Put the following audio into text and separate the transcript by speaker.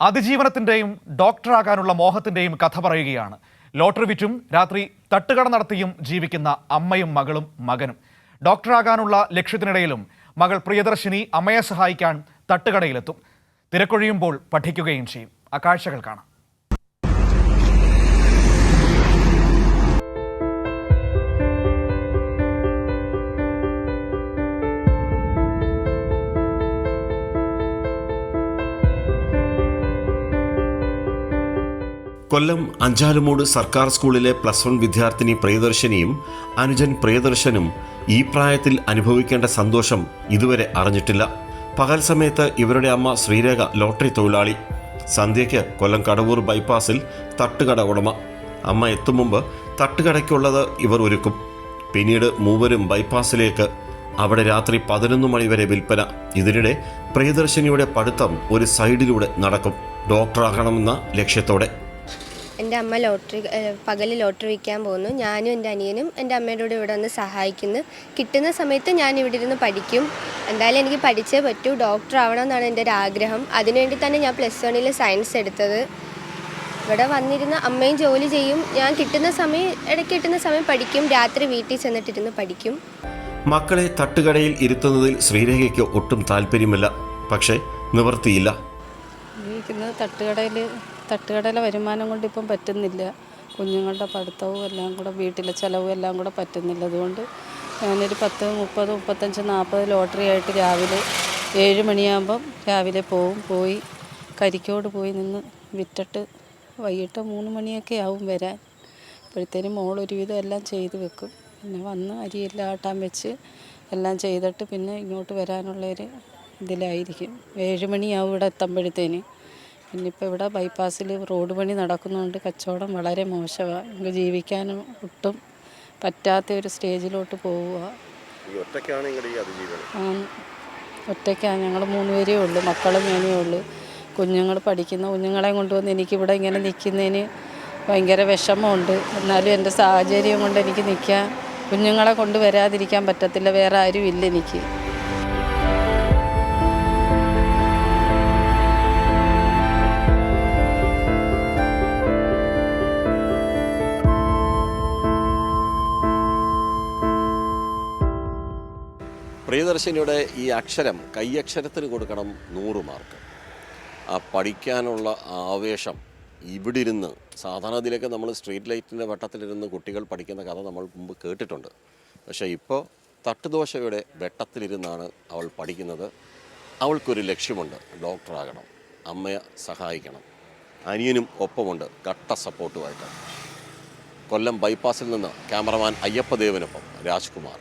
Speaker 1: അതിജീവനത്തിന്റെയും ഡോക്ടറാകാനുള്ള മോഹത്തിന്റെയും കഥ പറയുകയാണ്. ലോട്ടറി വിറ്റും രാത്രി തട്ടുകട നടത്തിയും ജീവിക്കുന്ന അമ്മയും മകളും മകനും. ഡോക്ടറാകാനുള്ള ലക്ഷ്യത്തിനിടയിലും മകൾ പ്രിയദർശിനി അമ്മയെ സഹായിക്കാൻ തട്ടുകടയിലെത്തും. തിരക്കൊഴിയുമ്പോൾ പഠിക്കുകയും ചെയ്യും. ആ കാഴ്ചകൾ കാണാം.
Speaker 2: കൊല്ലം അഞ്ചാലുമൂട് സർക്കാർ സ്കൂളിലെ +1 വിദ്യാർത്ഥിനി പ്രിയദർശിനിയും അനുജൻ പ്രിയദർശനും ഈ പ്രായത്തിൽ അനുഭവിക്കേണ്ട സന്തോഷം ഇതുവരെ അറിഞ്ഞിട്ടില്ല. പകൽ സമയത്ത് ഇവരുടെ അമ്മ ശ്രീരേഖ ലോട്ടറി തൊഴിലാളി. സന്ധ്യയ്ക്ക് കൊല്ലം കടവൂർ ബൈപ്പാസിൽ തട്ടുകട ഉടമ. അമ്മ എത്തും മുമ്പ് തട്ടുകടയ്ക്കുള്ളത് ഇവർ ഒരുക്കും. പിന്നീട് മൂവരും ബൈപ്പാസിലേക്ക്. അവിടെ രാത്രി 11 മണി വരെ വിൽപ്പന. ഇതിനിടെ പ്രിയദർശിനിയുടെ പഠിത്തം ഒരു സൈഡിലൂടെ നടക്കും, ഡോക്ടറാകണമെന്ന ലക്ഷ്യത്തോടെ.
Speaker 3: എൻ്റെ അമ്മ പകൽ ലോട്ടറി വിൽക്കാൻ പോകുന്നു. ഞാനും എൻ്റെ അനിയനും എൻ്റെ അമ്മയുടെ കൂടെ ഇവിടെ വന്ന് സഹായിക്കുന്നു. കിട്ടുന്ന സമയത്ത് ഞാൻ ഇവിടെ ഇരുന്ന് പഠിക്കും. എന്തായാലും എനിക്ക് പഠിച്ചേ പറ്റൂ. ഡോക്ടർ ആവണമെന്നാണ് എൻ്റെ ഒരു ആഗ്രഹം. അതിനുവേണ്ടി തന്നെ ഞാൻ +1 സയൻസ് എടുത്തത്. ഇവിടെ വന്നിരുന്ന് അമ്മയും ജോലി ചെയ്യും. ഞാൻ ഇടയ്ക്ക് കിട്ടുന്ന സമയം പഠിക്കും. രാത്രി വീട്ടിൽ ചെന്നിട്ടിരുന്ന് പഠിക്കും.
Speaker 2: മക്കളെ തട്ടുകടയിൽ ഇരുത്തുന്നതിൽ ശ്രീരേഖയ്ക്ക് ഒട്ടും താല്പര്യമില്ല. പക്ഷേ നിവൃത്തിയില്ല.
Speaker 4: തട്ടുകടയിലെ വരുമാനം കൊണ്ട് ഇപ്പം പറ്റുന്നില്ല. കുഞ്ഞുങ്ങളുടെ പഠിത്തവും എല്ലാം കൂടെ വീട്ടിലെ ചിലവും എല്ലാം കൂടെ പറ്റുന്നില്ല. അതുകൊണ്ട് ഞാനൊരു 10, 30, 35, 40 ലോട്ടറി ആയിട്ട് രാവിലെ 7 മണിയാകുമ്പം രാവിലെ പോയി കരിക്കോട് പോയി നിന്ന് വിറ്റിട്ട് വൈകിട്ട് 3 മണിയൊക്കെ ആവും വരാൻ. അപ്പോഴത്തേനും ഒരുവിധം എല്ലാം ചെയ്ത് വെക്കും. പിന്നെ വന്ന് അരിയെല്ലാം ആട്ടാൻ വെച്ച് എല്ലാം ചെയ്തിട്ട് പിന്നെ ഇങ്ങോട്ട് വരാനുള്ളൊരു ഇതിലായിരിക്കും. 7 മണിയാവും ഇവിടെ എത്തുമ്പോഴത്തേന്. പിന്നിപ്പോൾ ഇവിടെ ബൈപ്പാസിൽ റോഡ് പണി നടക്കുന്നതുകൊണ്ട് കച്ചവടം വളരെ മോശമാണ്. ജീവിക്കാനും ഒട്ടും പറ്റാത്ത ഒരു സ്റ്റേജിലോട്ട് പോവുക. ഒറ്റയ്ക്കാണ്. ഞങ്ങൾ 3 പേരേ ഉള്ളൂ. മക്കളും ഞാനേ ഉള്ളൂ. കുഞ്ഞുങ്ങൾ പഠിക്കുന്ന കുഞ്ഞുങ്ങളെ കൊണ്ടുവന്ന് എനിക്കിവിടെ ഇങ്ങനെ നിൽക്കുന്നതിന് ഭയങ്കര വിഷമമുണ്ട്. എന്നാലും എൻ്റെ സാഹചര്യം കൊണ്ട് എനിക്ക് നിൽക്കാൻ, കുഞ്ഞുങ്ങളെ കൊണ്ട് വരാതിരിക്കാൻ പറ്റത്തില്ല. വേറെ ആരും ഇല്ല എനിക്ക്.
Speaker 5: പ്രിയദർശിനിയുടെ ഈ അക്ഷരം കൈയക്ഷരത്തിന് കൊടുക്കണം 100 മാർക്ക്. ആ പഠിക്കാനുള്ള ആവേശം ഇവിടെ ഇരുന്ന്, സാധാരണ ഇതിലൊക്കെ നമ്മൾ സ്ട്രീറ്റ് ലൈറ്റിൻ്റെ വെട്ടത്തിലിരുന്ന് കുട്ടികൾ പഠിക്കുന്ന കഥ നമ്മൾ മുമ്പ് കേട്ടിട്ടുണ്ട്. പക്ഷേ ഇപ്പോൾ തട്ടുദോശയുടെ വെട്ടത്തിലിരുന്നാണ് അവൾ പഠിക്കുന്നത്. അവൾക്കൊരു ലക്ഷ്യമുണ്ട്, ഡോക്ടറാകണം, അമ്മയെ സഹായിക്കണം. അനിയനും ഒപ്പമുണ്ട്, കട്ട സപ്പോർട്ടുമായിട്ട്. കൊല്ലം ബൈപ്പാസിൽ നിന്ന് ക്യാമറമാൻ അയ്യപ്പദേവനൊപ്പം രാജ്കുമാർ.